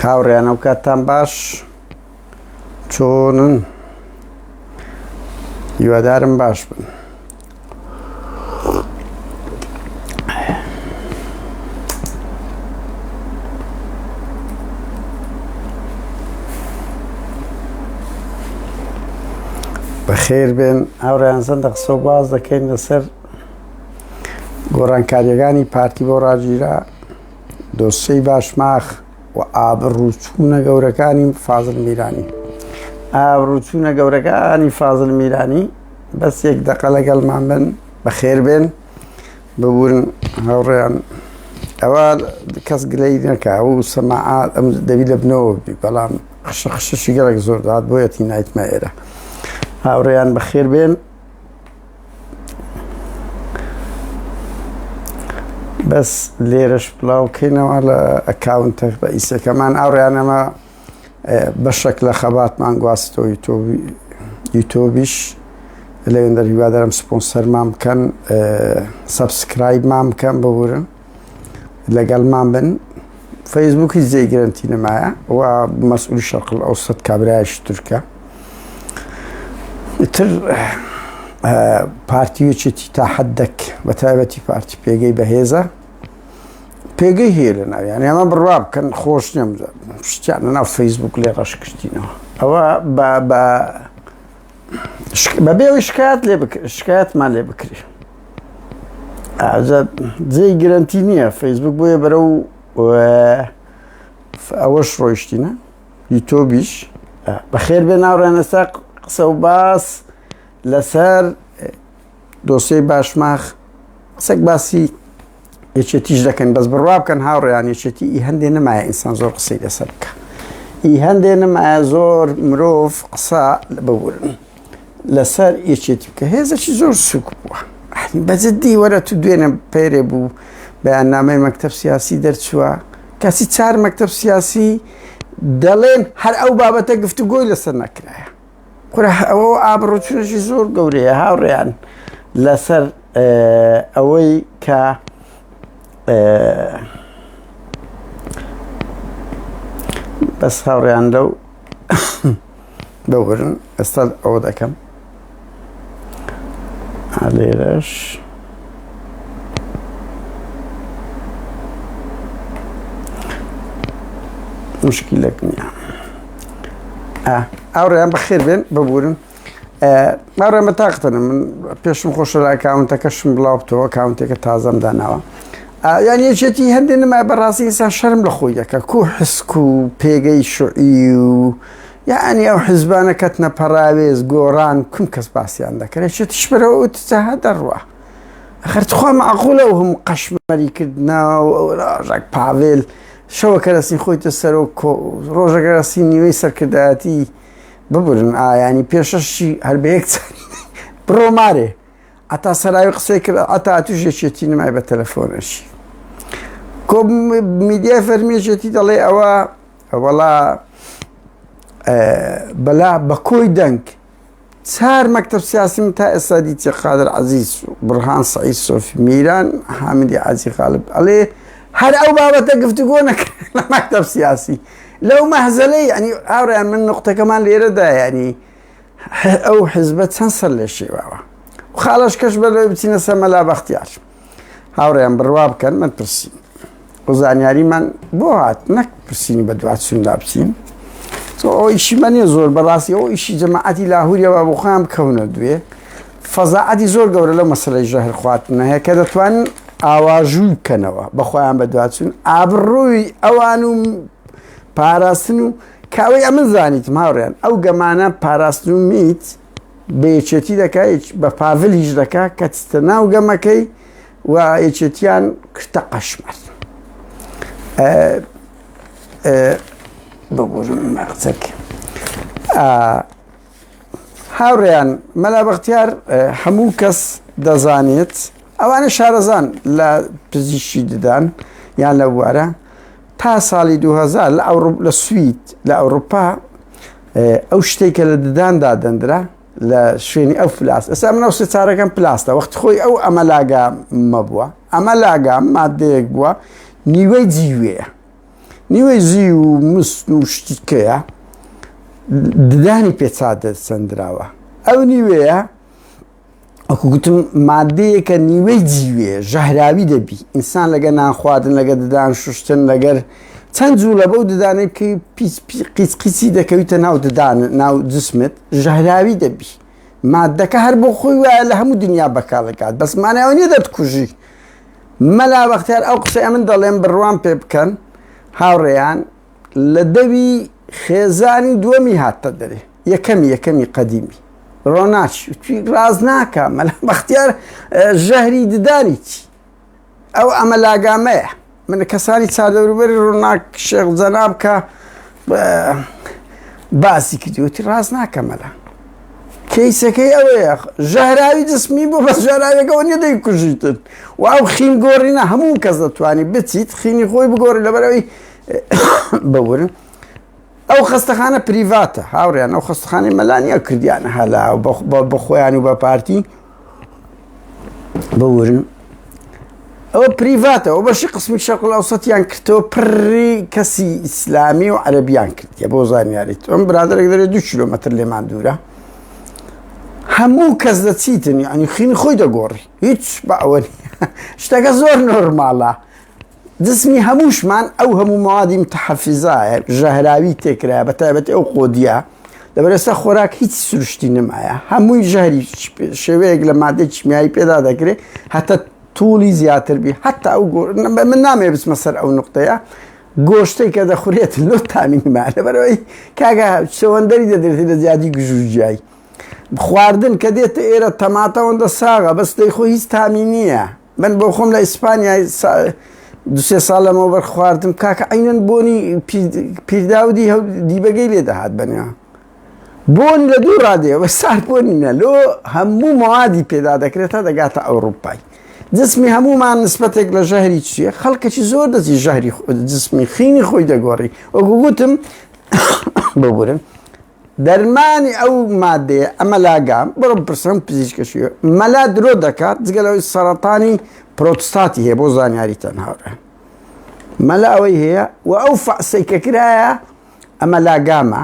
هاوڕێیان ئەو کاتتان باش چۆنن هیوادارم باش بن. بەخێر بێن هاوڕێیان چەندە قسە و باز دەکەین لەسەر گۆڕانکاریەکانی پارتی بۆ ڕاگیرا، دۆسیەی باشماخ و ئابڕووچوونە گەورەکانی فازڵ میرانی. ئابڕووچوونە گەورەکانی فازڵ میرانی بەس یەک دەقە لەگەڵمان بن بەخێر بێن ببورن هاوڕێیان. ئەوە کەس گلەی نەکا و سەماعات ئەم دەبی لە بنەوە بی، بەڵام خشەشی گەلێک زۆر دات بۆیەتی نایتمە ئێرە. هاوڕێیان بەخێر بێن. بەس لێرەش بڵاوکەینەوە لە ئەکاونتە بەئیسەکەمان. ئاوڕێیان ئەمە بەشێک لە خەباتمان گواستەوە یوتۆبیش لەوێندەر هیوادارم سپۆنسەرمان بکەن، سەبسکرایبمان بکەن ببورن لەگەڵمان بن. فەیسبووکی جێگرنتی نەمایە و مەسئولی شەرق ئەوسەد کابرایشی تورکە. تر پارتیوێکی تا حەدێک بەتایبەتی پارتی پێگەی بەهێزە پێگەی هەیە لە ناو، یانێ ئەمە بڕوا بکەن خۆش نیم شتیان لەناو فەیسبووک لێ ڕەش کردینەوە. ئەوە بەبێەوەی شکایەتمان لێ بکرێ. جێی گرنتی نییە فەیسبوک بۆیە بەرەو ئەوەش ڕۆیشتینە یوتۆبیش. بەخێر بێ ناوڕێن ئێستا قسە و باس لەسەر دۆسیەی باشماخ قسەک باسی یەکێتیش دەکەن، بەس بڕوا بکەن هاوڕێیان یەکێتی ئی هەندێ نەمایە ئینسان زۆر قسەی لەسەر بکە، ئی هەندێ نەمایە زۆر مرۆڤ قسە ببورن لەسەر یەکێتی بکە. هێزێکی زۆر سووک بووە بەجددی وەرە تو دوێنێ پێرێ بوو بەیاننامەی مەکتەب سیاسی دەرچووە، کەسی چار مەکتەب سیاسی دەڵێن هەر ئەو بابەتە گفتوگۆی لەسەر نەکرایە. ئەوە ئابڕووچوونەشی زۆر گەورەیە هاوڕێیان لەسەر ئەوەی کە بەس هاوڕێیان لەو ببورن. ئێستا ئەوە دەکەم لێرەش مشکلێک نییە. ئاوڕێیان بەخێر بێن ببورن. ئاوڕێمە تاقتەنە من پێشم خۆشە لە ئەکاونتەکەشم بڵاو بتەوە، ئەکاونتێکە تازەم داناوە. یان یەکێتی هەندێک نەمای بەڕاستی ئینسان شەرم لە خۆی دەکە کو حسک و پێگەی شوعی و یعنی ئەو حیزبانە کەتنە پەراوێز گۆڕان کوم کەس باسییان دەکرێت یەکێتیش بەرەوە ئوتجاها دەڕوە. ئەخەرخوا مەعقولە و هەموو قەشمەری کردنەوە ڕژێک پاڤێل شەوە کەرەسی خۆیتە سەر و ڕۆژە کەرەسی نیوەی سەرکردایەتی ببورن. ینی پێشەشی هەر بە یەک بڕۆ مارێ ئەتا سەراوی قسەی کرد ئەتا توش یەکێتی نمای بە تەلەفۆنەشی کۆ میدیای فەرمیەکێتی دەڵێ ئەوە وەڵا بەلا بە کۆی دەنگ چار مەکتەب سیاسی من تا ئێستا دیتێ قادر عەزیز و بڕهان سەعید سۆفی میران حامدی عەزی غالب ئەڵێ هەر ئەو بابەتە گفتوگۆ نەکرێت لە مەکتەب سیاسی لەو مەحزەلەی ینی ئاوڕێیان من نقطەکەمان لێرەدا ینی ئەو حیزبە چەند سەر لێ شێواوە و خاڵەش کەش بەلێ بچینە سەر مەلا بەختیار. هاوڕێیان بڕوا بکەن من پرسیم و زانیاریمان بۆ هات نەک پرسینی بە دواتچووندا بچین. ئەو ئیشی من نیە زۆر بەڕاستی ئەو ئیشی جەماعەتی لاهوریەوە بۆ خۆیان بکەونە دوێ فەزاعەتی زۆر گەورە لەو مەسەلەی ژەهر خواردنە هەیە کە دەتوانن ئاواژووی بکەنەوە بە خۆیان بە دواتچوون ئابڕووی ئەوان و پاراستن و کاوەی ئەمن زانیتم هاوڕێیان ئەو گەمانە پاراستن و میت بە یەکێتی دەکات بە پاڤل هیچ دەکات کە چتە ناو گەمەکەی و یەکێتیان کردە قەشمەر. ببورم مەقچەک هاوڕێیان مەلا بەختیار هەموو کەس دەزانێت ئەوانە شارەزان لە پزیشکی ددان یان لە بوارە تا ساڵی 2000 لە سوید لە ئەوروپا ئەو شتێکە لە دداندا دەندرا لە شوێنی ئەو پلاست. ئێستا منەوە سێ چارەکەم پلاستە وەختی خۆی ئەو ئەمەلاگا مەبووە ئەمە لاگام مادەیەک بووە نیوەی جیوەیە نیوەی زی و مست و شتیکەیە ددانی پێچادە سندراوە ئەو نیوەیە ئەکو گوتم مادەیەکە نیوەی جیوێ ژەهراوی دەبی ئینسان لەگە نان خواردن لەگە ددان شوشتن لەگەر چەند جوو لە بەو ددانەی بکەی قیچ قیچی دەکەویتە ناو ددان ناو جسمت ژەهراوی دەبی مادەکە هەر بۆ خۆی وایە لە هەموو دنیا بەکاڵەکات بەس مانایەوە نییە دەتکوژی مەلا بەختیار ئەو قسەی من دەڵێن بڕوان پێ بکەن هاوڕێیان لە دەوی خێزانی دووەمی هاتە دەرێ یەکەمی قەدیمی ڕۆناچی ڕاز ناکە مەلا بەختیار ژەهری ددانی چی ئەو ئەمە لاگامەیە من کەسانی چادەوروبەری ڕۆناک شێخ جەناب کە باسی کردیوتی ڕاز ناکە مەلا کەیسەکەی ئەوەیە ژەهراوی جسمی بۆ بەس ژەهراویەکەەوە نیە دەیکوژیتن و ئەو خین گۆڕینە هەموو کەس دەتوانانی بچیت خینی خۆی بگۆڕی لەبەرەوەی بەورن ئەو خەستەخانە پریڤاتە هاوڕیان ئەو خەستەخانەی مەلانیە کردیانە هەلا بە خۆیان و بە پارتی بەورن ئەوە پریڤاتە ئەو بەشی قسمی شەرقل ئەوسەتیان کردەوە پڕی کەسی ئیسلامی و عەرەبیان کردیە بۆ زانیاریت ئەم برادێک دەرێت 2 کیلۆمەتر لێمان دوورە هەموو کەس دەچیتن یعنی خینی خۆی دەگۆڕی هیچ بە ئەوە شتەکە زۆر نۆرماڵە جسمی هەمووشمان ئەو هەموو موادی متحەفیزایە ژەهراوی تێکرایە بەتایبەتی ئەو قۆدیە لەبەر ئێستا خۆراک هیچ سروشتی نمایە هەمووی ژەهری شێوەیەک لە مادەی کیمیایی پێدا دەکرێت هەتە توولی زیاتر بی هەتا ئەو من نامێ بچمە سەر ئەو نقطەیە گۆشتەی کە دەخورێت لۆ تامینمان لەبەرەوەی کاگە چەوەندەری دەدرێتی لە زیادی گژوجیایی خواردن کە دێتە ئێرە تەماتەوەندە ساغە بەس دەی خۆ هیچ تامی نییە من بۆ خۆم لە ئیسپانیای 2-3 ساڵ لەمەوە بەر خواردم کاکە عینەن بۆنی پیرداودی دیبەگەی لێ دەهات بەنێوە بۆن لە دوو ڕادەیەوە سار بۆنینە لۆ هەموو موادی پێدا دەکرێتە دەگاتە ئەوروپای جسمی هەمومان نسبەتێک لە ژەهری چیە خەڵکەی زۆر دەچی ژەهری جسمی خینی خۆی دەگۆڕی وەکو گوتم ببورن دەرمانی ئەو مادەیە ئەمە لاگام بڕم پرسم پزیشکەشیە مەلا درۆ دەکات جگەلەوەی سەرەتانی پرۆتستاتی هەیە بۆ زانیاریتەن هاوڕێ مەلا ئەوەی هەیە و ئەو فەعسەی کە کرایە ئەمە لاگامە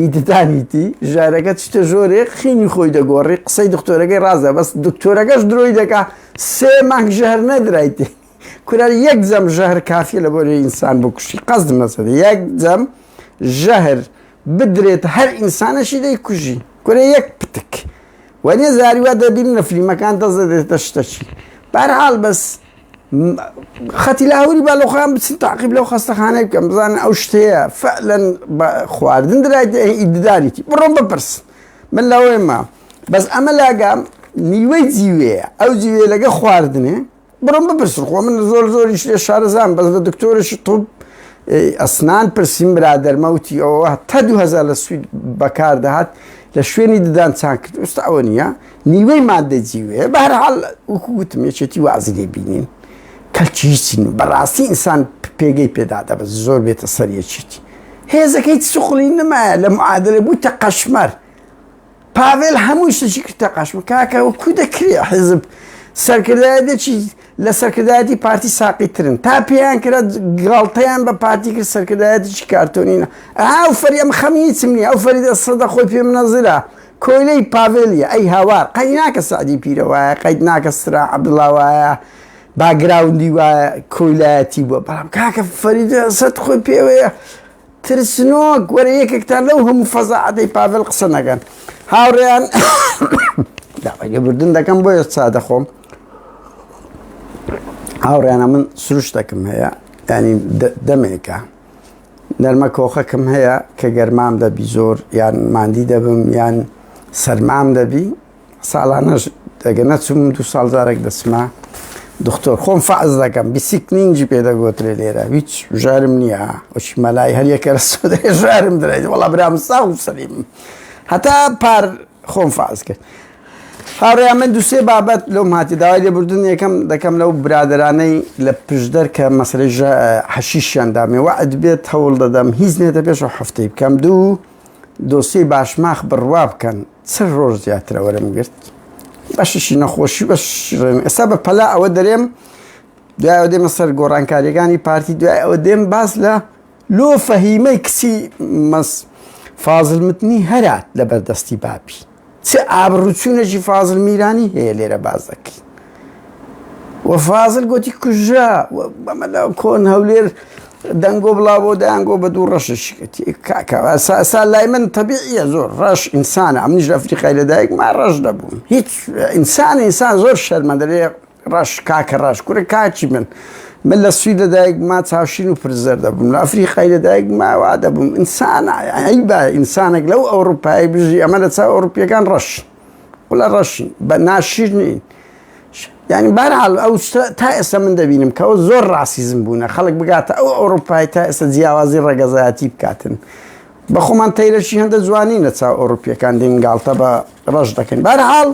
ئیددانیتی ژارەکە چتە ژۆرێ خینی خۆی دەگۆڕی قسەی دکتۆرەکەی ڕازە بەس دکتۆرەکەش درۆی دەکا 3 مانگ ژەهر نەدرایتێ کورار 1 جەم ژەهر کافیە لە بۆرەی ئینسان بکوشی قەزم مەسەدە 1 جەم ژەهر بدرێت هەر ئینسانەشی دەیکوژی کورە 1 پتک وەنیە زاریوا دەبین لە فلیمەکان دەزەدێتە شتەچی بەرحاڵ بەس خەتی لاهوری با لە خۆیان بچین تاقیب لەو خەستەخانەی بکەم بزانن ئەو شتەیە فعلەن خواردن درایت ئیددانیتی بڕۆم بپرس من لەوەی ما بەس ئەمە لاگام نیوەی جیوەیە ئەو جیوێ لەگە خواردنێ بڕۆم بپرسن خۆ من زۆریش لێ شارەزان بەس لە دکتۆرشی توب ئەسنان پرسیم برادەرمەوتی ئەوە تا 2000 لە سوید بەکار دەهات لە شوێنی ددان چان کرد ئێستا ئەوە نییە نیوەی مادە جیوەیە بەهەرحاڵ وەکو گوتم یەکێتی وازی لێبینین کەلکی هیچین بەڕاستی ئینسان پێگەی پێدادا بەس زۆر بێتە سەر یەکێتی هێزەکەی سوخڵی نمایە لە معادلە بوویتە قەشمەر پاڤێل هەمووی شتێکی کردە قەشمەر کاکە وەکو دەکرێ حیزب سەرکردایەتێکی لە سەرکردایەتی پارتی ساقیترن تا پێیان کرا گاڵتەیان بە پارتی کرد سەرکردایەتێکی کارتۆنینە ئەو فەری ئەم خەمیچم نییە ئەو فەریدە سەدە خۆی پێم نەزرا کۆیلەی پاڤێلیە ئەی هاوار قەید ناکە سعدی پیرە وایە قەید ناکە سرا عەبدوڵڵا وایە باگراوندی وایە کۆیلایەتی بووە بەڵام کاکە فەریدە سەد خۆی پێوەیە ترسنۆک وەرە یەکێکتان لەو هەموو فەزاعەتەی پاڤێل قسە نەکەن هاوڕێیان داوایلێبوردن دەکەم بۆیە چا دەخۆم هاوڕێیانە من سروشتێکم هەیە ینی دەمێکە نەرمە کۆخەکەم هەیە کە گەرمام دەبی زۆر یان ماندی دەبم یان سەرمام دەبی ساڵانەش دەگە نەچوم 2 ساڵ جارێک دەچمە دکتۆر خۆم فەعز دەکەم بیسیکنینجی پێدەگۆترێ لێرە هیچ ژارم نییە وەچی مەلای هەر یەکە سودەی ژارم درێت وەڵا برام ساو سەریم هەتا پار خۆم فەعز کرد هاوڕێیان من 2-3 بابەت لەو هاتی داوای لێبوردن یەکەم دەکەم لەو برادرانەی لە پشدەر کە مەسەلەی حەشیشیان دامێ وعد بێت هەوڵ دەدەم هیچ نێتە پێشەوە هەفتەی بکەم 2 دۆسیەی باشماخ بڕوا بکەن چەند ڕۆژ زیاترە وەرم گرت بەششی نەخۆشی بەش ئێستا بە پەلا ئەوە دەرێم دوای ئەوە دێمە سەر گۆڕانکاریەکانی پارتی دوای ئەوە دێم باس لە لۆ فەهیمەی کچی فازڵ متنی هەرات لە بەردەستی بابی چ ئابڕوچوونێکی فازڵ میرانی هەیە لێرە باز دەکەین و فازڵ گوتی کوژرا بەمە لە کۆن هەولێر دەنگۆ بڵاو بۆ دەیانگۆ بە دوو ڕەششکەتی کاکە ئەسا لای من تەبیعیە زۆر ڕەش ئینسانە ئەمنیش لە ئەفریقای لەدایک ما ڕەش دەبووم هیچ ئینسان زۆر شەرمە دەرێ ڕەش کاکە ڕەش کوورە کاچی من لە سوید لەدایک ما چاوشین و پرزەر دەبووم لە ئەفریقای لەدایک ماوا دەبووم ئینسانە ئەیبا ئینسانێک لەو ئەوروپایی بژی ئەمە لە چاو ئەوروپیەکان ڕەش وڵە ڕەشین بە ناشیر نین یعنی بەرحاڵ ئەو تا ئێستا من دەبینم کە ئەو زۆر ڕاسیزم بوونە خەڵک بگاتە ئەو ئەوروپای تا ئێستا جیاوازی ڕێگەزایەتی بکاتن بە خۆمان تەیرەشی هەندە جوانینە چاو ئەوروپیەکان دێنگاڵتە بە ڕەش دەکەن بەرحاڵ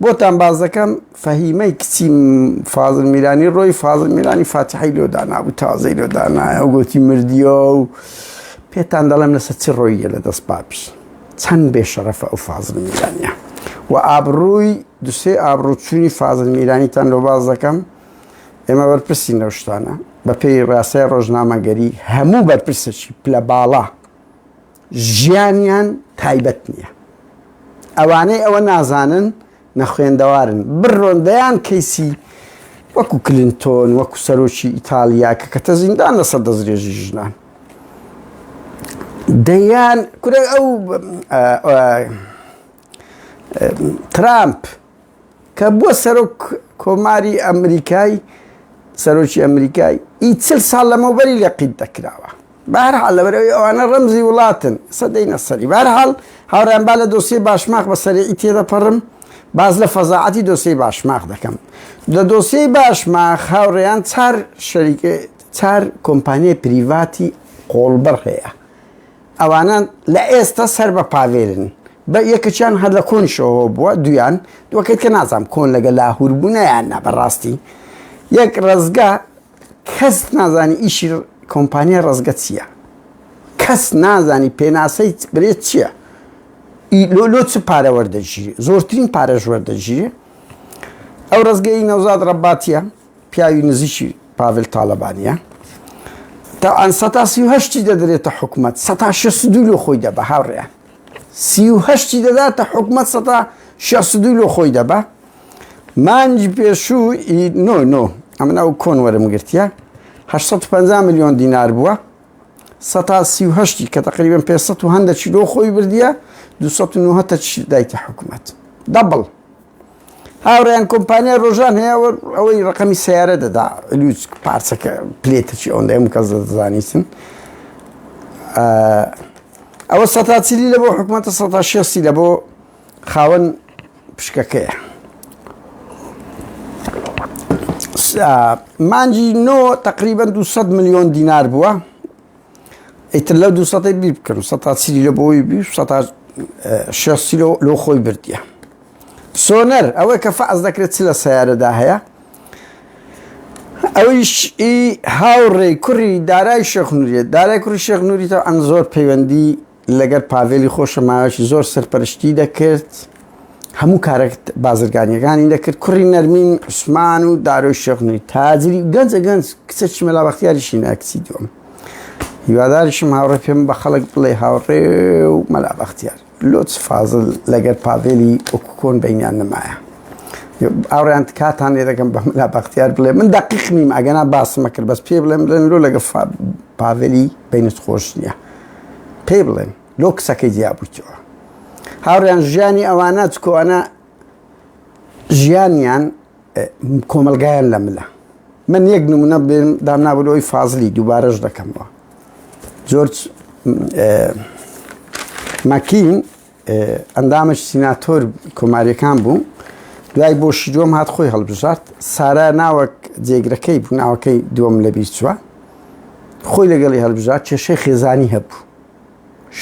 بۆتان باز دەکەم فەهیمەی کچی فازڵ میرانی ڕۆی فازڵ میرانی فاتحەی لێ دانابوو تازەی لێ دانایە ئەو گوتی مردیە و پێتان دەڵێم لەسەر چ ڕۆیە لە دەست پاپی چەند بێشەرەفە ئەو فازڵ میرانیە و ئابڕووی دوسێ ئابڕوچوونی فازڵ میرانیتان لۆ باز دەکەم ئێمە بەرپرسی لەو شتانە بە پێی ڕاستای ڕۆژنامەگەری هەموو بەرپرسێکی پلە باڵا ژیانیان تایبەت نییە ئەوانەی ئەوە نازانن نەخوێندەوارن بڕۆن دەیان کەیسی وەکو کلینتۆن وەکو سەرۆکی ئیتالیا کە کەتە زیندان لەسەر دەستدرێژی ژنان دەیان کورە ئەو ترامپ کە بووە سەرۆک کۆماری ئەمریکای سەرۆکی ئەمریکای ئی 40 ساڵ لەمەوبەری لەقیت دەکراوە بەهەرحاڵ لەبەرەوەی ئەوانە ڕەمزی وڵاتن سەدەینە سەری بەهەرحاڵ هاوڕێیان با لە دۆسیەی باشماق بە سەرێکی تێدەپەڕم باز لە فەزاعەتی دۆسیەی باشماق دەکەم لە دۆسیەی باشماق هاوڕێیان چار کۆمپانیای پریڤاتی قۆڵبەر هەیە ئەوانە لە ئێستا سەر بە پاوێرن بە یەکەچیان هەر لە کۆنیشەوە بووە دویان دووەکەیت کە نازانم کۆن لەگە لاهور بوونەیاننا بەڕاستی یەک ڕزگا کەس نازانی ئیشی کۆمپانیای ڕزگە چییە کەس نازانی پێناسەی برێت چییە لۆ چ پارە وەردەگیری زۆرترین پارەش وەردەگیری ئەو ڕزگەی نەوزاد ڕەباتیە پیاوی نزیکی پاڤێل تاڵەبانیە تا ئەن 138 دەدرێتە حکومەت 162 لۆ خۆی دەبە هاوڕێیان 38 دەداتە حکومەت 162 لۆ خۆی دەبە مانجی پێشوو نۆ ئەمە ئەو کۆن وەرم گرتیە 850 میلیۆن دینار بووە 138 کە تقریبا 500 و هەندێکی لۆ خۆی بردیە 290 دایتە حکومەت دەبڵ هاوڕێیان کۆمپانیای ڕۆژان هەیە ئەوەی ڕقەمی سیارە دەدا لوچ پارچەکە پلێتەکی ئەوەندە هەموو کەس دەزانیتن ئەوە 140 لە بۆ حکومەتە 160 لە بۆ خاوەن پشکەکەیە مانجی نۆ تقریبا 200 میلیۆن دینار بووە ئیتر لەو 200 بیر بکەن 140 لە بۆی بی 160 لۆ خۆی بردیە سۆنەر ئەوەی کە فەعز دەکرێت چ لە سیارەدا هەیە ئەویش هاوڕێی کوڕی دارای شێخنووریە دارای کوڕی شێخنووریتەوە ئەم زۆر پەیوەندی لەگەر پاڤێلی خۆشە ماوەشی زۆر سەرپەرشتی دەکرد هەموو کارێک بازرگانیەکانی دەکرد کوڕی نەرمین عوسمان و دارۆی شێخنووری تاجری گەنج کچێکی مەلا بەختیاریشی ناکچی دووەم هیواداریشم هاوڕێ پێم بە خەڵک بڵێ هاوڕێ و مەلا بەختیار لۆچ فازڵ لەگەر پاڤێلی وەکو کۆن بەینیان نەمایە ئاوڕیان کاتان لێ دەکەم بە مەلا بەختیار بڵێ من دەقیق نیم ئەگەنا باسمە کرد بەس پێ بڵێم بڵێن لۆ لەگە پاڤێلی بینت خۆش نییە پێ بڵێن لۆ کسەکەی دیابوویتەوە هاوڕیان ژیانی ئەوانە چکۆوانە ژیانیان کۆمەلگایان لە ملە من یەک نمونە دامنابلەوەی فازڵی دووبارەش دەکەمەوە جۆرج مەکین ئەندامش سیناتۆر کۆماریەکان بوو دوای بۆ شیدۆم هات خۆی هەڵبژارد سارا ناوەک جێگرەکەی بوو ناوەکەی دووەم لە بیر چووە خۆی لەگەڵی هەڵبژارد کێشەی خێزانی هەبوو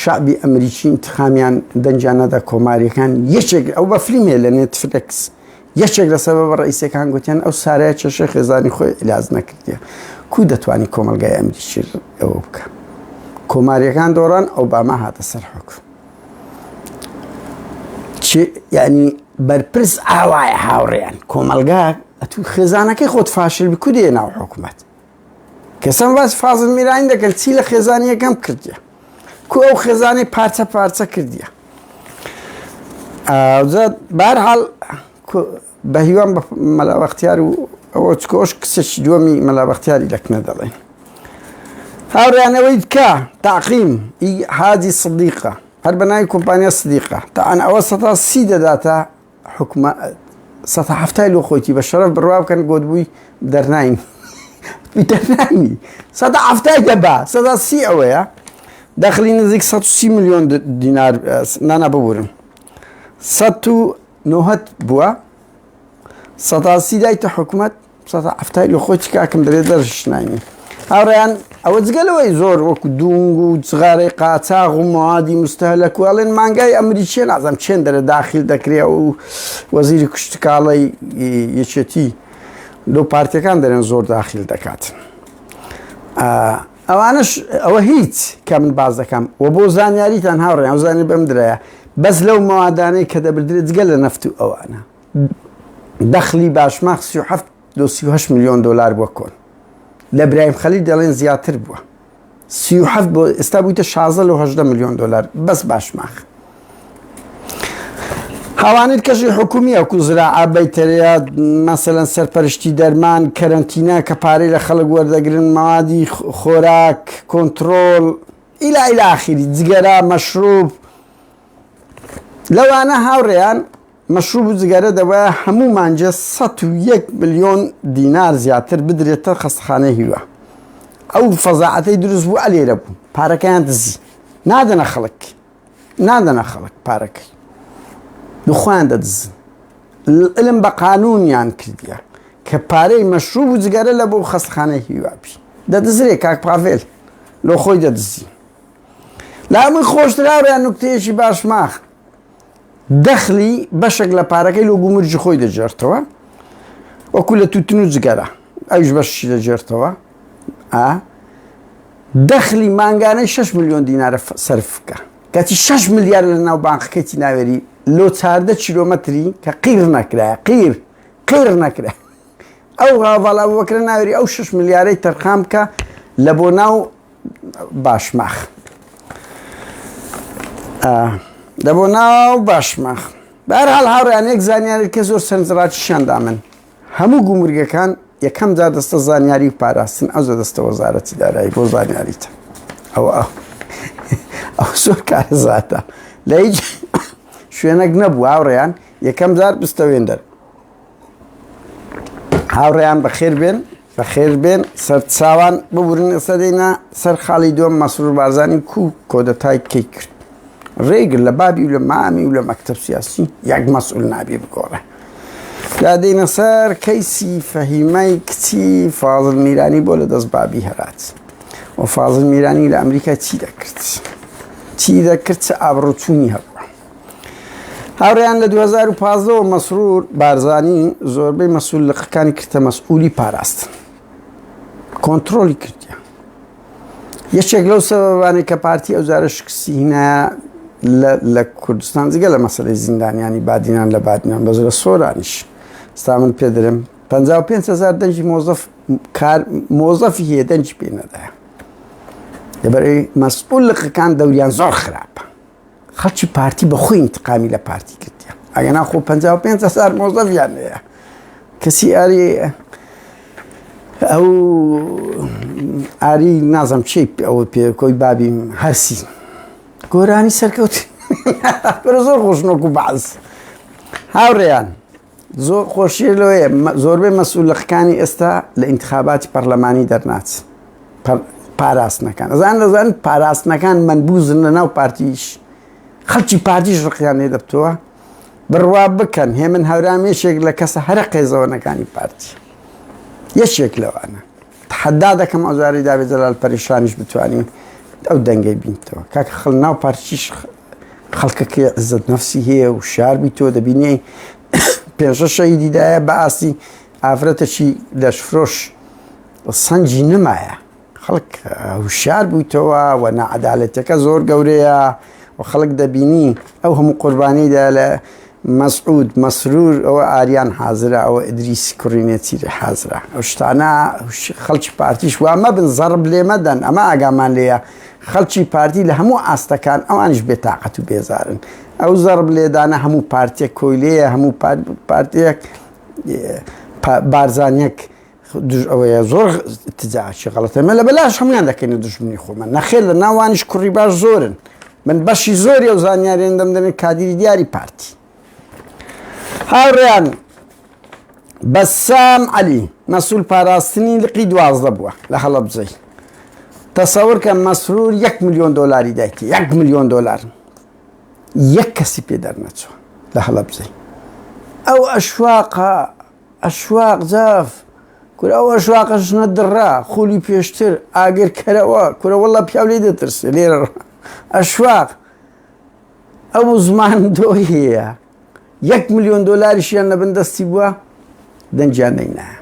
شعبی ئەمریکی انتخامیان دەنجیان نەدا کۆماریەکان یەکێک ئەو بە فلیمێ لە نێتفلێکس یەکێک لە سەبەبە ڕئیسەکان گوتیان ئەو سارایە کێشەی خێزانی خۆی عیلاج نەکردیە کوی دەتوانی کۆمەلگای ئەمریکی ئەوە بکە کۆماریەکان دۆڕان ئۆباما هاتە سەر حوکم یعنی بەرپرس ئاوایە هاوڕێیان کۆمەلگا ئەتوو خێزانەکەی خۆت فاشل بکو دێ ناو حکومەت کەسم باس فازڵ میرانی دەکەن چی لە خێزانیەکەم کردیە کو ئەو خێزانی پارچە پارچە کردیە بەهەرحاڵ بە هیوان بە مەلا بەختیار و ئەوە چکۆش کچێکی دووەمی مەلا بەختیاری لەکنە دەڵێن هاوڕێیانەوەی دکا تاقیم حاجی سدیقە هەر بەناوی کۆمپانیا سدیقە تاان ئەوە 130 دەداتە حکومە 170 لۆ خۆیتی بە شەرەف بڕوا بکەن گۆت بووی دەرناین دەرنانی 170 دەبا 130 ئەوەیە دەخلی نزیک 130 میلیۆن دینار نانا ببورن 190 بووە 130 دایتە حکومەت 170 لۆ خۆیتی کاکەم دەرێت دەرشناینی هاوڕێیان ئەوە جگەلەوەی زۆر وەکو دونگ و جغارەی قاچاغ و موادی مستەهلەک و ئەڵێن مانگای ئەمریکیە نازەم چێن دەرە داخل دەکرێ و وەزیری کوشتکاڵی یەکێتی لەو پارتیەکان دەرێن زۆر داخل دەکاتن ئەوانش ئەوە هیچ کە من باز دەکەم و بۆ زانیاریتان هاوڕێیان زانانی بەم درایە بەس لەو مەوادانەی کە دەبدرێت جگە لە نەفت و ئەوانە دەخلی باشماخ 37 میلیۆن دلار بووە کۆن لە برایم خەلیل دەڵێن زیاتر بووە 37 بۆ ئێستا بوویتە 16 میلیۆن دلار بەس باشماخ هاوانیت کەشی حکومی ئەوکو زراعە بەیتەرەیە مەسەلەن سەرپەرشتی دەرمان کەرەنتینە کە پارەی لە خەڵک وەردەگرن موادی خۆراک کۆنتڕۆڵ ئیلا ئاخری جگەرە مەشروب لەوانە هاوڕێیان مەشروب و جگەرە دەوایە هەموو مانجە 101 میلیۆن دینار زیاتر بدرێتە خەستەخانەی هیوە ئەو فەزاعەتەی دروست بوو ئەلێرە بوو پارەکەیان دزی نادەنە خەڵک پارەکەی دخوایان دەدزن علم بە قانونیان کردیە کە پارەی مەشروب و جگەرە لە بۆ خەستەخانەی هیوابی دەدزرێ کاک پاڤێل لۆ خۆی دەدزی لە هەمووی خۆشتراوەیان نوکتەیەکی باشماخ دەخلی بەشێک لە پارەکەی لۆ گومرجی خۆی دەجێڕتەوە وەکو لە توتن و جگەرە ئەویش بەشی دەجێڕتەوە دەخلی مانگانەی 6 میلیۆن دینارە سەرف بکە کاتی 6 میلیارد لە ناو بانقەکەی ناوێری لۆ 14 کیلۆمەتری کە قیر نەکرایە قیر نەکرا ئەو هاڤاڵا وەکرە ناوێری ئەو 6 میلیارەی تەرخام بکە لە بۆ ناو باشماخ دەبۆ ناو باشماخ بەهەرحاڵ هاوڕێیان یەک زانیاری کە زۆر سەرنجڕاکیشیاندا من هەموو گومرگەکان یەکەم جار دەستە زانیاری و پاراستن ئەو دەستە وەزارەتی دارایی بۆ زانیاریتە ئەو زۆر کارەزاتە لە هیچ شوێنەک نەبوو هاوڕێیان یەکەم جار بستەوێندەر هاوڕێیان بەخێر بێن سەرچاوان ببورن ئێستا دێنە سەر خاڵی دووەم مەسرور بارزانی کۆدەتای کەی کرد ڕێگر لە بابی و لە مامی و لە مەکتەب سیاسی یەک مەسئول نابێ بگۆڕێ لا دێنە سەر کەیسی فەهیمەی کچی فازڵ میرانی بۆ لە دەست بابی هەرات و فازڵ میرانی لە ئەمریکا چی دەکرد چه ئابڕۆچوونی هەبووە هاوڕێیان لە 2015 مەسرور بارزانی زۆربەی مەسئولەکانی کردە مەسئولی پاراستن کۆنتڕۆلی کردیە یەکێک لەو سەبەبانەی کە پارتی ئەوجارە شکستی هینایە لە کوردستان جگە لە مەسەلەی زیندانیانی بادینان لە بادینان بەزۆ لە سۆرانیش ستا من پێ دەرم 55,000 دەنجی مۆزەفی هەیە دەنجی پێ نەدایە لەبەرەوەی مەسئولەکان دەوریان زۆر خراپە خەڵکی پارتی بەخۆی انتقامی لە پارتی کردیە ئەگە ناخۆ 55,000 مۆزەفیان هەیە کەسی ئاری ئەو ئاری نازەم چی ئەوە پێکۆی بابی هەرسی گۆرانی سەرکەوت زۆر خۆشنۆک و باز هاوڕێیان زۆر خۆشیە لەوەیە زۆربەی مەسئولەکانی ئێستا لە ئینتخاباتی پەرلەمانی دەرناچن پاراستنەکان دەزانن پاراستنەکان منبوزن لە ناو پارتیش خەڵکی پارتیش ڕقیان لێ دەبتەوە بڕوا بکەن هێمن هەورامێشێک لە کەسە هەرە قێزەوەنەکانی پارتی یەکێک لەوانە تحەدا دەکەم ئەوجاری داوێت جەلال پەریشانیش بتوانین ئەو دەنگەی بینتەوە کاکە خەڵ ناو پارتیش خەڵکەکەی عزت نەفسی هەیە و شار بیتەوە دەبینی پێنجە شەهیدیدایە بە ئاستی ئافرەتەکی لەشفرۆش سەنجی نمایە خەڵک هوشار بوویتەوە و نەعەدالەتەکە زۆر گەورەیە و خەڵک دەبینی ئەو هەموو قوربانیدا لە مەسعود مەسرور ئەوە ئاریان حازرە ئەوە ئیدریسی کوڕینێتی حازرە ئەو شتانە خەڵکی پارتیش وامە بن زەرب لێ مەدەن ئەمە ئاگامان لێیە خەڵکی پارتی لە هەموو ئاستەکان ئەوانش بێتاقەت و بێزارن ئەو زەرب لێدانە هەموو پارتێک کۆیلەیە هەموو پارتێک بارزانیەک ئەوەیە زۆر تجاچی غەڵەتەمە لە بەلاش هەمویان دەکەین دژمنی خۆمان نەخێر لە ناوانیش کوڕی باش زۆرن من بەشی زۆری ئەو زانیاریان دەمدەنێت کادیری دیاری پارتی هاوڕێیان بەسام عەلی مەسئول پاراستنی لقی 12 بووە لە هەڵەبجەی تەسەور کە مەسرور 1 ملیۆن دۆلاری دایکی 1 ملیۆن دۆلار یەک کەسی پێ دەرنەچوە لە هەڵەبجەی ئەو ئەشواق جاف کورە ئەو ئەشواقەش نەدڕا خولی پێشتر ئاگرکەرەوە کورە وەڵڵا پیاو لێ دەترسێ لێرە ئەشواق ئەو زمان دۆی هەیە 1 ملیۆن دۆلاریشیان لەبن دەستی بووە دەنجیان نەینایە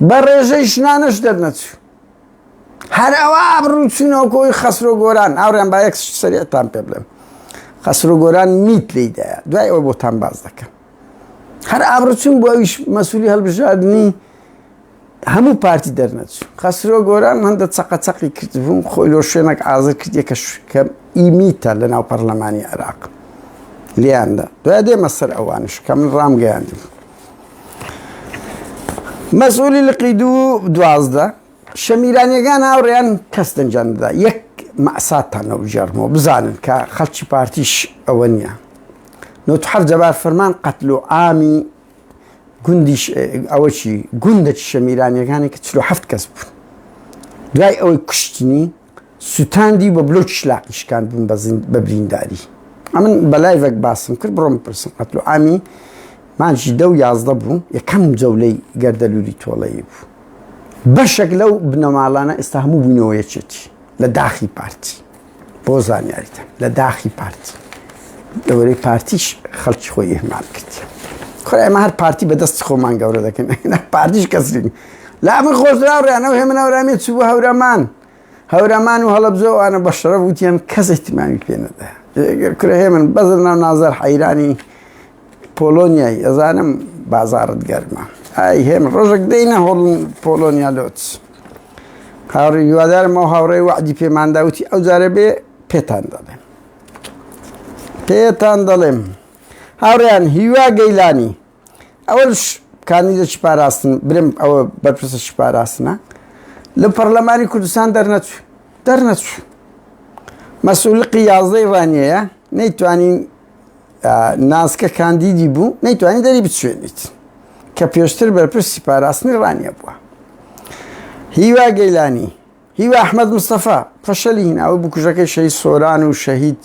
بە ڕێژەی شنانەش دەرنەچوو هەر ئەوە ئابڕوچوونەوە کۆی خەسرۆ گۆران ئاوڕیان با یەک سەریعتان پێ بڵێم خەسرۆ گۆران میت لێیدایە دوای ئەوە بۆتان باز دەکەم هەر ئابڕوچوون بۆ ئەویش مەسئولی هەڵبژاردننی هەموو پارتی دەرنەچوو خەسرۆ گۆران هەندە چەقەچەقی کردبوون خۆی لۆ شوێنێک ئازر کردیە کە ئیمیتە لە ناو پەرلەمانی عێراق لیاندا دوای دێمە سەر ئەوانش کە من ڕامگەیاندم مەسئولی لقی 12 شەمیرانیەکان هاوڕێیان کەس دەنجاندەدا یەک مەساتانەوە ژێڕمەوە بزانن کە خەڵکی پارتیش ئەوە نییە 97 جەبار فەرمان قەتل و عامی گوندیش ئەوە چی گوندەکی شەمیرانیەکانی کە 47 کەس بوون دوای ئەوەی کوشتنی سوتاندی بە بلۆکی شلاقیشکان بوون بە برینداری ئەمن بەلایڤێک باسم کرد بڕۆم پرسم قەتل و عامی مانجی 10 بوو یەکەم جەولەی گەردەلووری تۆڵەیی بوو بەشێک لەو بنەماڵانە ئێستا هەموو بوونەوە یەکێتی لە داخی پارتی بۆ زانیاریتە لە داخی پارتی لەوەرەی پارتیش خەڵکی خۆی ئێهمال کردی خۆی ئێمە هەر پارتی بەدەستی خۆمان گەورە دەکەن پارتیش کەسرین لا من خۆشراڕێنەوە هێ منەورامی چوو بە هەورەمان و هەڵەبجەوانە بە شەرەف وتیان کەس احتیمامی پێ نەدایە کورە هێ من بەزر ناو نازار حەیرانی پۆلۆنیایی ئەزانم بازارت گەرمە ئای هێم ڕۆژێک دەینە هۆڵن پۆلۆنیا لۆچ هاوڕێی هیوادارم ئەو هاوڕێی وعدی پێمانداوتی ئەو جارە بێ پێتان دەڵێم هاوڕێیان هیوا گەیلانی ئەوەش کاندیدێکی پاراستن برم ئەوە بەرپرسەکی پاراستنە لە پەرلەمانی کوردستان دەرنەچوو مەسئولقی 11 ڕانیەیە نەیتوانین ناسکە کاندیدی بوو نەیتوانی دەری بچێنیت کە پێشتر بەرپرسی پاراستنی ڕانیە بووە هیوا گەیلانی هیوا ئەحمەد مستەفا فەشەلی هینە ئەوە بکوژەکەی شەهید سۆران و شەهید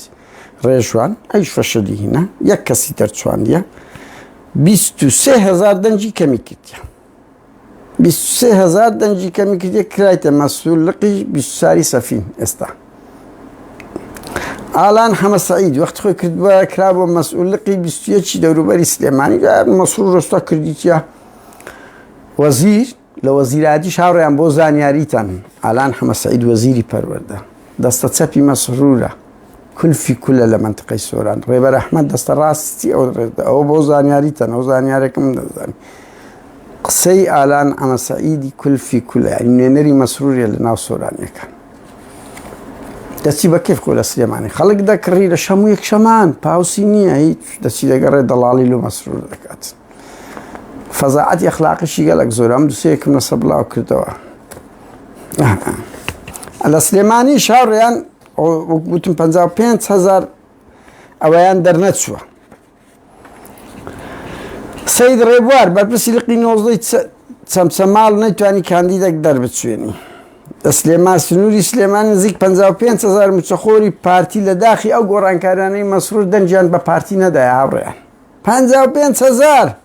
ڕێژوان ئەیش فەشەلی هینە یەک کەسی دەرچواندیە 23,000 دەنجی کەمی کردیە 23,000 دەنجی کەمی کردیە کرایتە مەسئولقی 24 سەفین ئێستا ئالان حەمە سەعید وەختی خۆی کردووە کرا بۆ مەسئولقی 21 دەوروبەری سلێمانی مەسرور ڕۆستا کردیتە وەزیر لە وەزیراتیش هاوڕێیان بۆ زانیاریتان ئالان حەمە سەعید وەزیری پەروەردە دەستە چەپی مەسرورە کولفی کولە لە منتقەی سۆران ڕێبەر ئەحمەد دەستە ڕاستی ئەوە بۆ زانیاریتان ئەو زانیارێکم دەزانی قسەی ئالان حەمە سەعیدی کولفی کولە نوێنەری مەسرورە لە ناو سۆرانیەکان دەچی بە کێف کۆ لە سلێمانی خەڵک دەکڕی لە شەموو یەک شەمان پاوسی نییە هیچ دەچی دەگەڕێ دەڵاڵی لە مەسرور دەکات فەزاعەتی ئەخلاقیشی گەلک زۆر ئەم دووسەیەکم لەسەر بڵاو کردەوە لە سلێمانی شاڕیان وتم 55,000 ئەوەیان دەرنەچووە سەید ڕێبوار بەرپرسی لقی 19 چەمچەماڵ نەیتوانی کاندیدێک دەربچوێنی سلێمان سنووری سلێمان نزیک 55,000 موچەخۆری پارتی لە داخی ئەو گۆڕانکارانەی مەسرور دەنجیان بە پارتی نەدایە هاوڕێیان 55,000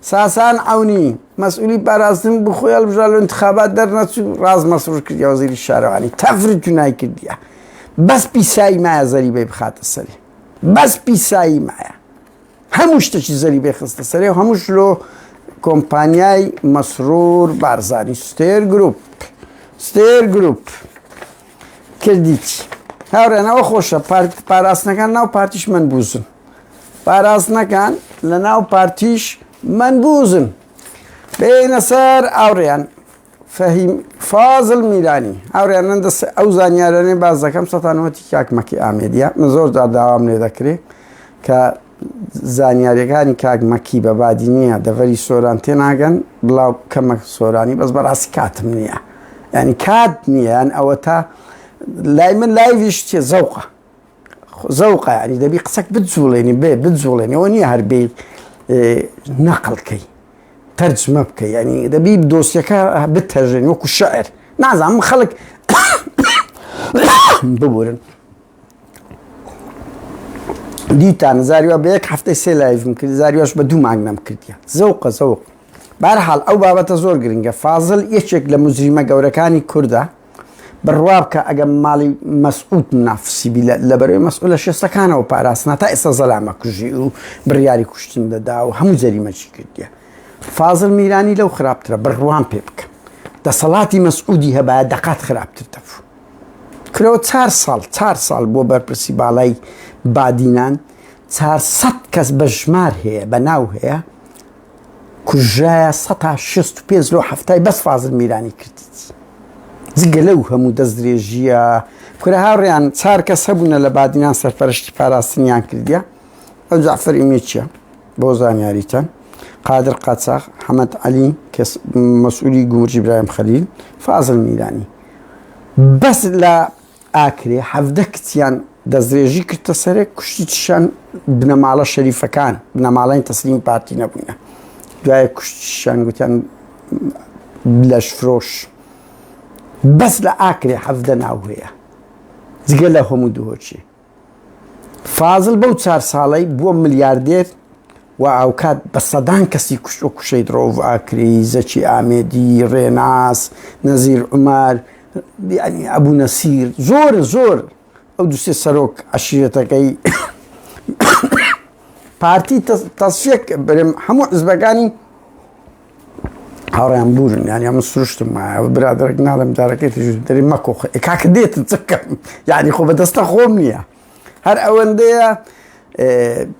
ساسان عونی مەسئولی پاراستن بخۆی هەڵبژار لە انتخابات دەرنەچوو ڕاز مەسرور کردیە وەزیری شارەوانی تەفرت و نایکردیە بەس پیسایی مایە زەریبەی بخاتە سەری بەس پیسایی مایە هەموو شتێکی زەریبەی خستە سەری و هەمووش لۆ کۆمپانیای مەسرور بارزانی ستێر گروپ کردیت هاوڕێنەوە خۆشە پاراستنەکان ناو پارتیش من بووزن پاراستنەکان لە ناو پارتیش منبوزن بێنە سەر ئاوڕێیان فەهیم فازڵ میرانی ئاوڕێیان ئەو زانیارانەی باز دەکەم سەتانەوەتی کاکمەکی ئامێدیە من زۆر داوام لێ دەکرێت کە زانیاریەکانی کاکمەکی بە بادی نییە دەڤەری سۆران تێناگەن بڵاو کەمە سۆرانی بەس بەڕاستی کاتم نییە ینی کات نییە یان ئەوە تا لای من لایویش چێ زەوقە ینی دەبی قسەک بجوڵێنی بجوڵێنی ئەوە نییە هەربەی نەقڵکەی تەرجمە بکەی ینی دەبی دۆسیەکە بتەژێنی وەکو شەعر نازانم خەڵک ببورن دیتان زاریوە بە یەک هەفتەی سێ لایڤم کرد زاریواش بە 2 مانگنەم کردیە زەوقە بەرحاڵ ئەو بابەتە زۆر گرنگە فازڵ یەکێک لە مجریمە گەورەکانی کووردە بڕوا بکە ئەگەم ماڵی مەسعود منافسیبی لەبەرەوەی مەسئولە شێستەکانەوە پاراستنا تا ئێستا زەلامە کوژی و بڕیاری کوشتن دەدا و هەموو جەریمەچی کردیە فازڵ میرانی لەو خراپترە بڕوان پێ بکە دەسەڵاتی مەسعودی هەبایە دەقات خراپتر دەبوو کرەوە 4 ساڵ بۆ بەرپرسی باڵای بادینان 400 کەس بە ژمار هەیە بە ناو هەیە کوژایە 165 لۆ هەفتای بەس فازڵ میرانی کردیت جگە لەو هەموو دەستدرێژیە کورە هاوڕێیان 4 کەس هەبوونە لە بادینان سەرپەرشتی پاراستنیان کردیە ئەو جعفەر ئیمێچیە بۆ زانیاریتان قادر قاچاق حەمەد عەلی کەس مەسئولی گومرجی برایم خەلیل فازڵ میرانی بەس لە ئاکرێ 17 کچیان دەستدرێژی کردە سەرێک کوشتی چشان بنەماڵە شەریفەکان بنەماڵەی تەسلیم پارتی نەبووینە دوایە کوشتیشان گوتیان لەش فرۆش بەس لە ئاکرێ 17 ناو هەیە جگە لە هەموو دوهۆچی فازڵ بەو 4 ساڵەی بووە ملیاردێر و ئاوکات بە سەدان کەسی کوشت و کوشەی درۆڤ ئاکری زەکی ئامێدی ڕێناس نەزیر عومار ینی ئەبوو نەسیر زۆر ئەو دوسێ سەرۆک عەشیرەتەکەی پارتی تەسفیەک بەرێم هەموو حزبەکانی هاوڕێیان بورن ینی ئەمە سروشتم وایە برادەرێک ناڵم جارەکەی دەری مەکۆخە کاکە دێتن چ بکەم یعنی خۆ بەدەستە خۆم نییە هەر ئەوەندەیە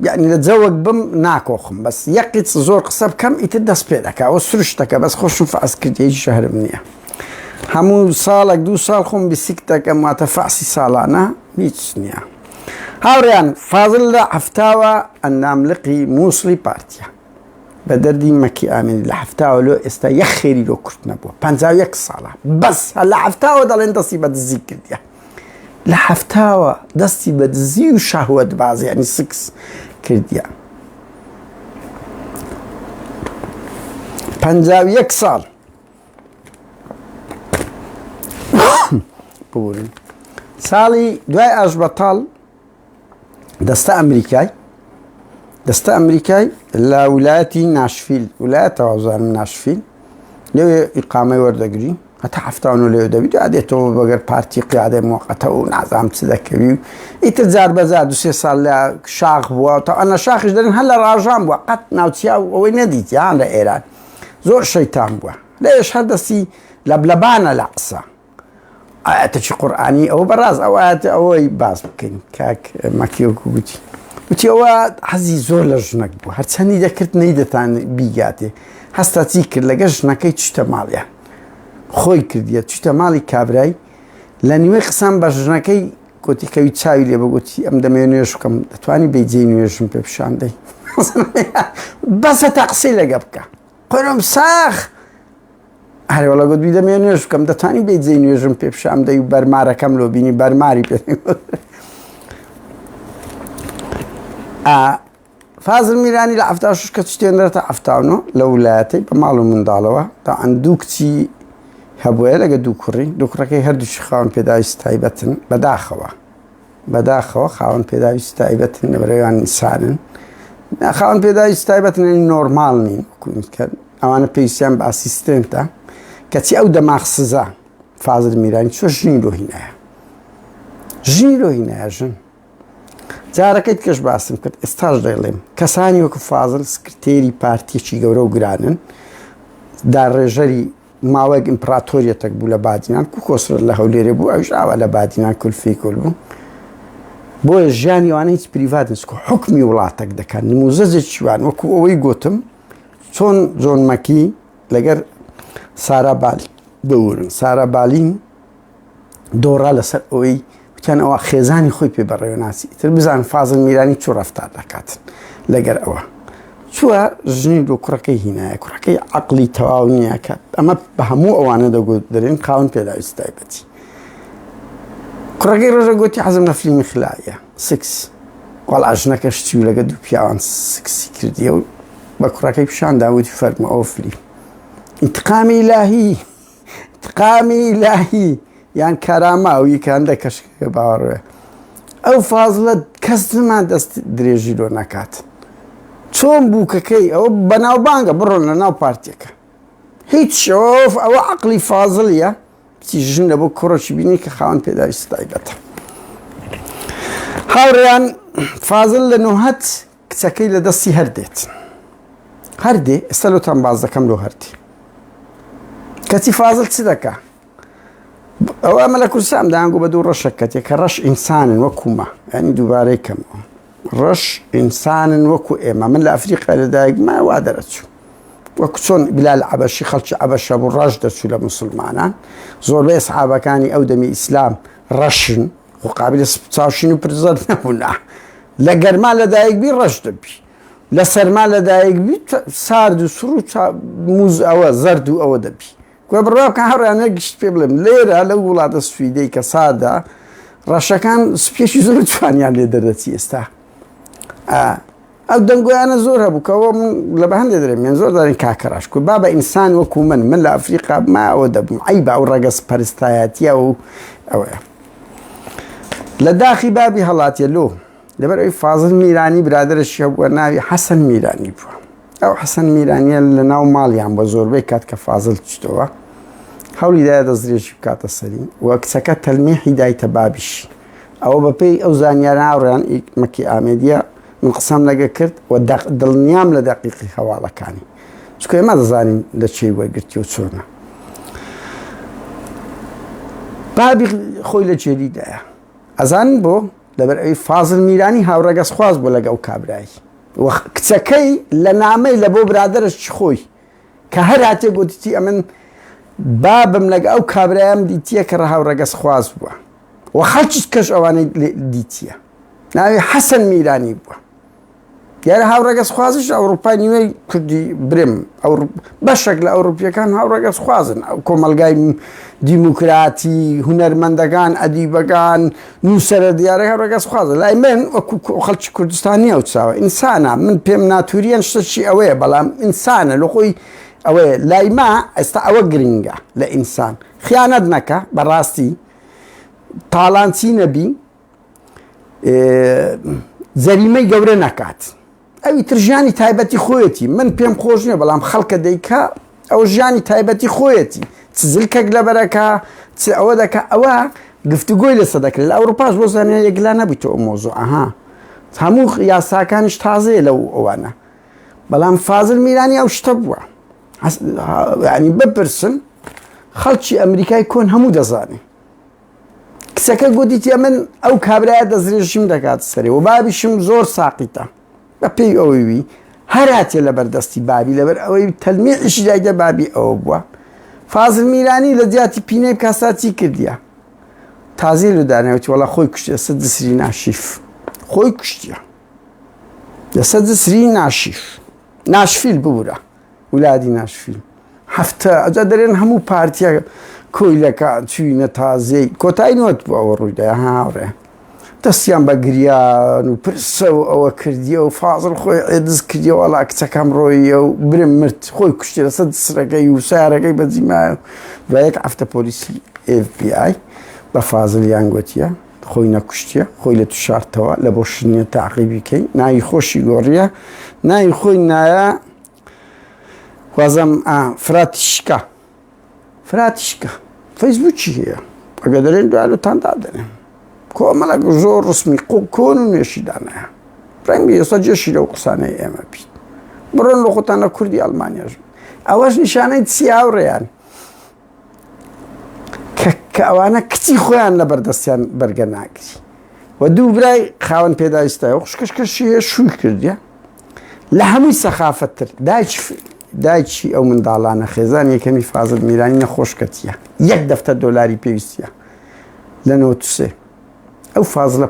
یعنی لە جەوەک بم ناکۆخم بەس یەقیت زۆر قسە بکەم ئیتر دەست پێ دەکا ئەوە سروشتەکە بەس خۆشم فەعس کردی شەهرم نییە هەموو ساڵێک 2 ساڵ خۆم بیسیک دەکەم واتە فەعسی ساڵانە هیچ نییە هاوڕێیان فازڵ لە هەفتاوە ئەنداملقی مووسڵی پارتیە بە دەردی مەکی ئامێنی لە هەفتاوە لۆ ئێستا یەک خێری لۆ کورت نەبووە 51 ساڵە بەس لە هەفتاوە دەڵێن دەستی بە دزی کردیە لە هەفتاوە دەستی بە دزی و شەهوەت بازی ینی سکس کردیە 51 ساڵ ببورن ساڵی دوای ئاژبەتاڵ دەستە ئەمریکای لە ویلایەتی ناشفیل ویلایەتە وازانم ناشفیل لەوێ ئیقامەی وەردەگری هەتا هەفتاون و لێو دەبیت ئادێتەوە بەگەر پارتی قیادەی موقەتە و نازام چ دەکەوی و ئیتر جار بەجار 2 ساڵ لە شاخ بووە تا ئەنە شاخش دەرن هەر لە ڕاژان بووە قەت ناوچیا و ئەوەی نەدیت یان لە ئێران زۆر شەیتان بووە لێش هەر دەستی لەبلەبانە لە قسە ئاەتەی قورئانی ئەوە بەڕاست ئەو ئاەتە ئەوەی باس بکەین کاک مەکیوەکو گوتی ئەوە حەزی زۆر لە ژنەک بوو هەرچەندی دەکرد نەیدەتان بیگاتێ هەستا چی کرد لەگە ژنەکەی چتە ماڵیە خۆی کردیە چتە ماڵی کابرای لە نیوەی قسان بە ژنەکەی گوتی کەوی چاوی لێ بەگوتی ئەم دەمێ نوێژ بکەم دەتوانی بەیجێی نوێژم پێ پیشاندەی بەسە تا قسەی لەگە بکە قۆرم ساخ هەرێوەڵە گوت دەمێ نوێژ بکەم دەتوانی بەیجێی نوێژم پێ پیشاندەی و بەرمارەکەم لۆ بینی بەرماری پێ فازڵ میرانی لە 76 کە چتێنرێتە 79 لە ویلایەتەی بە ماڵ و منداڵەوە تا ئەندوو کچی هەبووە لەگە دوو کوڕەکەی هەردووشی خاوەن پێداویست تایبەتن بەداخەوە خاوەن پێداویست تایبەتن لەبەرەوەیان ئینسانن خاوەن پێداویست تایبەتن نۆرماڵ نین ئەوانە پێویستیان بە ئاسیستێنتە کەچی ئەو دەماغ سزا فازڵ میرانی چۆ ژنی لۆهینایە ژن جارەکەیت کەش باسم کرد ئێستاش دەڵێم کەسانی وەکو فازڵ سکرتێری پارتیەکی گەورە و گرانن داڕێژەری ماوەیەک ئیمپراتۆریەتێک بوو لە بادینان کو کۆسرت لە هەولێرە بوو ئەوش ئاوا لە بادینان کولفی کول بوو بۆیە ژیانی ئەوانە هیچ پریڤات نیست کە حکمی وڵاتێک دەکەن نموزەجێکیوان وەکو ئەوەی گوتم چۆن جۆن مەکی لەگەر سارا بالی بەورن سارا بالین دۆڕا لەسەر ئەوەی وتیان ئەوە خێزانی خۆی پێ بەڕێوەناسی تر بزان فازڵ میرانی چۆن ڕەفتار دەکاتن لەگەر ئەوە چووە ژنی دۆ کوڕەکەی هینایە کوڕەکەی عەقڵی تەواو نییە کە ئەمە بە هەموو ئەوانە دەگوت دەرێن خاوەن پێداویستی تایبەتی کوڕەکەی ڕۆژە گوتی حەزم لە فیلمی خلایە سکس وەڵا ژنەکە شتی و لەگە دوو پیاوان سکسی کردیە و بە کوڕەکەی پیشاندا وتی فەرمە ئەوە فیلم انتقامی ئیلاهی انتقامی ئیلاهی یان کاراماوی کە هەندێک کەشەکە باوەڕێ ئەو فازڵە کەس نمان دەست درێژی لۆ نەکات چۆن بووکەکەی ئەوە بەناوبانگە بڕۆن لە ناو پارتیەکە هیچ شۆف ئەوە عەقڵی فازڵیە بچی ژن لە بۆ کوڕەکی بینی کە خاوەن پێداویستی تایبەتە هاوڕێیان فازڵ لە نۆهەت کچەکەی لە دەستی هەردێت هەردێ ئێستا لۆتان باز دەکەم لۆ هەردی کەچی فازڵ چ دەکا ئەوە ئەمە لە کورسام دەیانگو بە دوو ڕەشە کەتێک کە ڕەش ئینسانن وەکومە ینی دووبارەی کەمەوە ڕەش ئینسانن وەکو ئێمە من لە ئەفریقا لەدایکما وا دەرەچوو وەکو چۆن بلال عەبەشی خەڵکی عەبەشە بوو ڕەش دەچوو لە موسڵمانان زۆربەی سەحابەکانی ئەو دەمی ئیسلام ڕەشن و قابلە چاوشین و پرزەر نەبوونا لە گەرما لەدایکبی ڕەش دەبی لە سەرما لەدایکبی سارد و سڕ و موز ئەوە زەرد و ئەوە دەبی گوێ بڕاوکە هەڕیانە گشت پێ بڵێم لێرە لەو وڵاتە سویدەی کە سادا ڕەشەکان سپێشی زۆر توانیان لێ دەردەچی ئێستا ئەو دەنگۆیانە زۆر هەبوو کەەوە من لە بە هەندێ دەرێ من زۆر دارین کاکەڕاش کو با بە ئینسان وەکو من لە ئەفریقا ماوە دەبووم ئەی با ئەو ڕەگەس پەرستایەتیە و ئەوەیە لە داخی بابی هەڵاتیە لۆ لەبەر ئەوی فازڵ میرانی برادرشی هەبووە ناوی حەسەن میرانی بووە ئەو حەسەن میرانیە لە ناو ماڵیان بە زۆربەی کات کە فازڵ چتەوە هەوڵی دایە دەستدرێژی بکاتە سەری وە کچەکە تەلمیحی دایتە بابیش ئەوە بەپێی ئەو زانیارە هاوڕێیان مەکی ئامێدیە من قسەم لەگە کرد و دڵنیام لە دەقیقی هەواڵەکانی چکە ئێمە دەزانین لە چی وەرگرتی و چۆنە بابی خۆی لە جێریدایە ئەزانن بۆ لەبەر ئەوی فازڵ میرانی هاوڕەگەس خواست بۆ لەگە ئەو کابرایی کچەکەی لە نامەی لە بۆ برادرش خۆی کە هەر هاتێ گوتیتی ئەمن بابم لەگە ئەو کابرایم دیتیە کە هاوڕەگەس خواست بووە و خەڵکیش کەش ئەوانەی دیتیە ناوی حەسەن میرانی بووە دیارە هاوڕەگەس خوازش ئەوروپای نیوەی کوردی برم بەشێک لە ئەوروپیەکان هاوڕەگەس خوازن ئەو کۆمەلگای دیموکراتی هونەرمەندەکان ئەدیبەکان نووسەرە دیارە هاوڕەگەس خوازن لای من وەکو خەڵکی کوردستانی ئەو چاوە ئینسانە من پێم ناتوریان شتەشی ئەوەیە بەڵام ئینسانە لە خۆی ئەوەیە لای ما ئێستا ئەوە گرنگە لە ئینسان خیانەت نەکە بەڕاستی تاڵانچی نەبی زەریمەی گەورە نەکات ئەوی تر ژیانی تایبەتی خۆیەتی من پێم خۆش نییە بەڵام خەڵکە دەیکا ئەو ژیانی تایبەتی خۆیەتی چ زلکەک لەبەرەکە چ ئەوە دەکە ئەوە گفتوگۆی لەسە دەکرێت لە ئەوروپاش بۆ زانیا یەکلا نەبیتەوە مۆزوع ئەها هەموو یاساکانیش تازەیە لەو ئەوانە بەڵام فازڵ میرانی ئەو شتە بووە ینی بپرسن خەڵکی ئەمریکای کۆن هەموو دەزانێ کچەکە گوتیتە من ئەو کابرایە دەستدرێژیم دەکات سەرێ و بابیشم زۆر ساقیتە بە پێی ئەوەی هەر هاتێ لە بەردەستی بابی لەبەر ئەوەی تەلمیعیشی دایدە بابی ئەوە بووە فازڵ میرانی لە جیاتی پینەی کاساتی کردیە تازی لەدانەوەتی وەڵا خۆی کوشتە سەد سری ناشیف خۆی کوشتیە لە سەد سری ناشیف ناشفیل ببوورە ولادی ناشفیل هەفتە ئەجا دەرێن هەموو پارتیە کۆیلەکە چوینە تازەی کۆتایی نوت بوو ئەوە ڕوویدای هاوڕێ دەستیان بە گریان و پرسە و ئەوە کردیە و فازڵ خۆی ئێدز کردیە وەڵا کچەکەم ڕۆیە و برم مرد خۆی کوشتێ لەسەر سرەکەی و سیارەکەی بەجیمایە بە یەک هەفتە پۆلیسی FBI بە فازڵیان گوتیە خۆی نەکوشتیە خۆی لە تووشارتەوە لە بۆ شنیە تاقیبیکەی ناوی خۆشی گۆڕیە ناوی خۆی نایە وازەم فراتیشکە فەیسبووکی هەیە ئەگە دەرێن دوالوتان دادەنێن کۆمەڵک زۆر ڕسمی کۆن و نوێشیدانەیە ڕەنگی ئێستا جێشی لەو قسانەی ئێمە بیت بڕۆن لە خۆتانە کوردی ئەڵمانیاژ ئەوەش نیشانەی چی هاوڕێیان کە ئەوانە کچی خۆیان لە بەردەستیان بەرگە ناگری و دوو برای خاوەن پێداویستایە قشکەشکەشیە شووی کردیە لە هەمووی سەخافەتتر دایکی ئەو منداڵانە خێزان یەکەمی فازڵ میرانی نەخۆشکەتیە $1 پێویستیە لە 93 ئەو فازڵە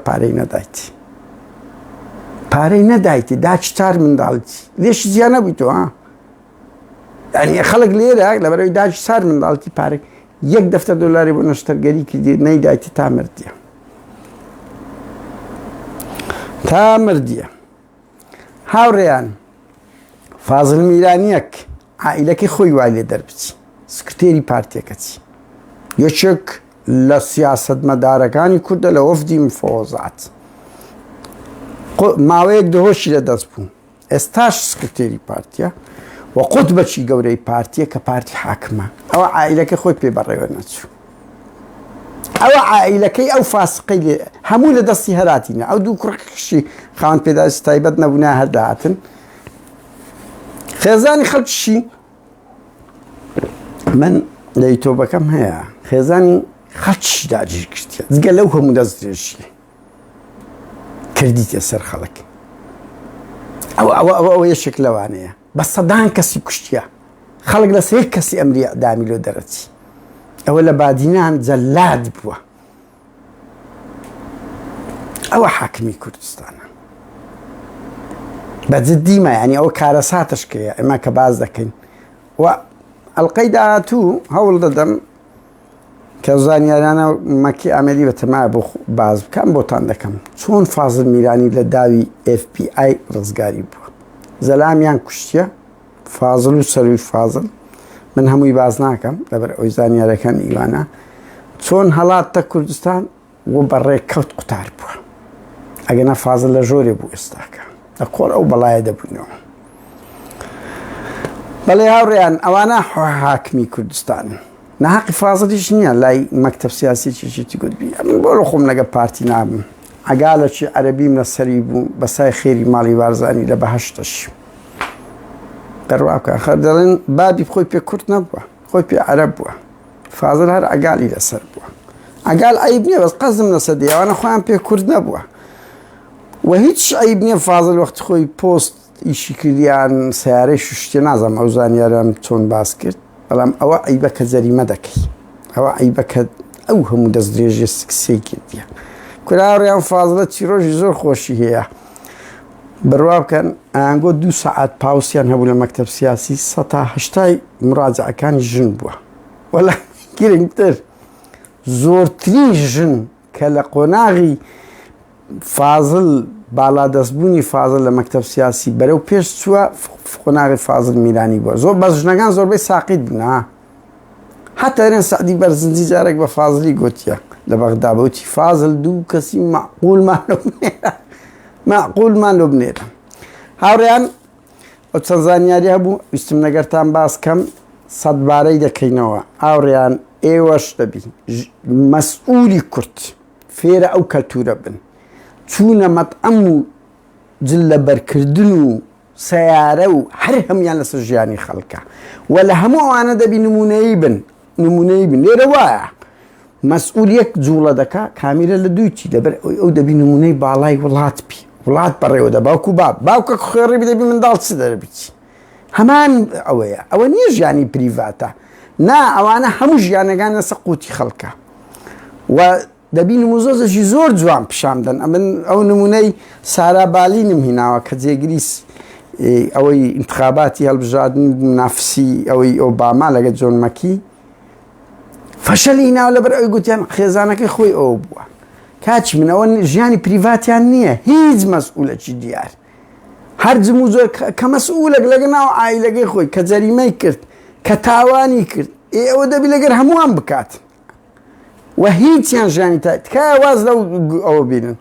پارەی نەدایتی داچتار منداڵی لێشی زیان نەبوویتەوە یعنی خەڵک لێرە لەبەرەوەی داچتار منداڵی پارەی $1 بۆ نەشتەرگەری کردی نەیدایتی تا مردیە هاوڕێیان فازڵ میرانیەک عائیلەکەی خۆی وای لێ دەربچی سکرتێری پارتیەکەچی یەکێک لە سیاسەتمەدارەکانی کوردە لە وەفدی مفۆزات ماوەیەک دهۆشی لە دەست بوو ئێستاش سکرتێری پارتیە و قوتبەچی گەورەی پارتیە کە پارتی حاکمە ئەوە عائیلەکەی خۆی پێبەڕێوە نەچوو ئەوە عائیلەکەی ئەو فاسقەی لێ هەموو لە دەستی هەراتینە ئەو دوو کوڕکشی خاوەن پێداویستی تایبەت نەبوونە هەرداهاتن خێزانی خەڵکیشی من لە یوتۆبەکەم هەیە خێزانی خەڵکیشی داگیر کردیە جگە لەو هەموو دەستدرێژیە کردیتە سەر خەڵک ئەوە یەشێک لەوانەیە بە سەدان کەسی کوشتیە خەڵک لەسەر یەک کەسی ئەمری ئەعدامی لۆ دەرەچی ئەوە لە بادینان جەلاد بووە ئەوە حاکمی کوردستانە بەجددیمە ینی ئەوە کارە ساتشکەیە ئێمە کە باز دەکەین و ئەڵقەی داهاتوو هەوڵ دەدەم کە زانیارانە مەکی ئامێری بەتەمایە بۆ باز بکەم بۆتان دەکەم چۆن فازڵ میرانی لە داوی FBI ڕزگاری بووە زەلامیان کوشتیە فازڵ و سەروی فازڵ من هەمووی باز ناکەم لەبەر ئەوی زانیارەکان ئیوانە چۆن هەڵاتە کوردستان و بەڕێککەوت قوتار بووە ئەگەنە فازڵ لە ژۆرێ بوو ئێستاکە لە کۆڵ ئەو بەڵایە دەبوونەوە بەڵێ هاوڕێیان ئەوانە حاکمی کوردستان نەحەقی فازڵیش نییە لای مەکتەب سیاسیی گوتبی من بۆ خۆم لەگە پارتی نابم ئەگالەکی عەرەبیم لەسەری بوو بەسای خێری ماڵی وارزانی لە بەهەشتەش دەڕوا بکە خەر دەڵێن بابی خۆی پێ کورد نەبووە خۆی پێ عەرەب بووە فازڵ هەر ئەگالی لەسەر بووە ئەگال عەیب نییە بەس قەزم لەسەر دێ ئەوانە خۆیان پێ کورد نەبووە و هیچ عەیب نییە فازڵ وەختی خۆی پۆست ئیشی کردیان سیارەی شوشتێ نازانم ئەو زانیاران چۆن باس کرد بەڵام ئەوە عەیبە کە جەریمە دەکەی ئەوە عەیبە کە ئەو هەموو دەستدرێژی سکسەی کردیە کوراوڕیان فازڵە چیرۆژی زۆر خۆشی هەیە بڕوا بکەن ئەنگۆ 2 سەعات پاوسیان هەبوو لە مەکتەب سیاسی 180 مراجعەکانی ژن بووە وەلا گرنگتر زۆرترین ژن کە لە قۆناغی فازڵ بالا دەستبوونی فازڵ لە مەکتەب سیاسی بەرەو پێش چووە قۆناغی فازڵ میرانی بووە زۆر بە ژنەکان زۆربەی ساقیت بوون هەتا هێرێن سەعدی بەرزنجی جارێک بە فازڵی گوتیە لە بەغدا بەوتی فازڵ دوو کەسی معقولمان لۆ بنێرە هاوڕێیان ئەو چەند زانیاری هەبوو ویستم لەگەرتان باس کەم سەدبارەی دەکەینەوە ئاوڕێیان ئێوەش دەبی مەسئولی کورد فێرە ئەو کەلتورە بن چوونە مەتعەم و جل لە بەرکردن و سەیارە و هەر هەمویان لەسەر ژیانی خەڵکە و لە هەموو ئەوانە دەبی نمونەی بن لێرە وایە مەسئولیەک جوڵە دەکا کامیرە لە دووچی لەبەر ئەو دەبی نمونەی باڵای وڵات بی وڵات بەڕێوەدە باوکو باوکە خوێڕی بدەبی منداڵ چ دەربیی هەمان ئەوەیە ئەوە نییە ژیانی پریڤاتە نا ئەوانە هەموو ژیانەکان لەسەر قوتی خەڵکە و دەبی نموزۆزەشی زۆر جوان پیشاندن ئەمن ئەو نمونەی سارابالینم هیناوە کە جێگریس ئەوەی انتخاباتی هەڵبژاردن نافسی ئەوەی ئۆباما لەگە جۆن مەکی فەشەلی هیناوە لەبەر ئەوی گوتیان خێزانەکەی خۆی ئەوە بووە کاچی منەوە ژیانی پریڤاتیان نییە هیچ مەسئولەکی دیار هەر جمو زۆر کە مەسئولێک لەگە ناو عائیلەکەی خۆی کە جەریمەی کرد کە تاوانی کرد ئەوە دەبی لەگەر هەمووان بکات و هیچیان ژیانی تکایە واز لەو ئەوە بینن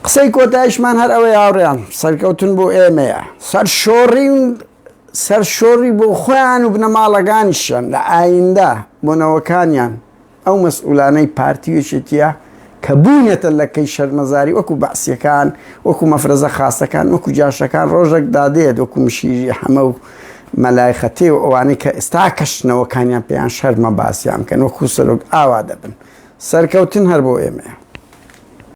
قسەی کۆتایشمان هەر ئەوەی هاوڕێیان سەرکەوتن بۆ ئێمەیە سەرشۆڕی بۆ خۆیان و بنەماڵەکانیشیان لە ئایندە بۆنەوەکانیان ئەو مەسئولانەی پارتیوێشێتیە کە بوونێتە لەکەی شەرمەزاری وەکو بەعسیەکان وەکو مەفرەزە خاستەکان وەکو جاشەکان ڕۆژێک دادێت وەکو مشیری هەمە و مەلایخەتێ و ئەوانەی کە ئێستا کەشتنەوەکانیان پێیان شەرمە باسییان بکەن وەکو سەرۆک ئاوا دەبن سەرکەوتن هەر بۆ ئێمەیە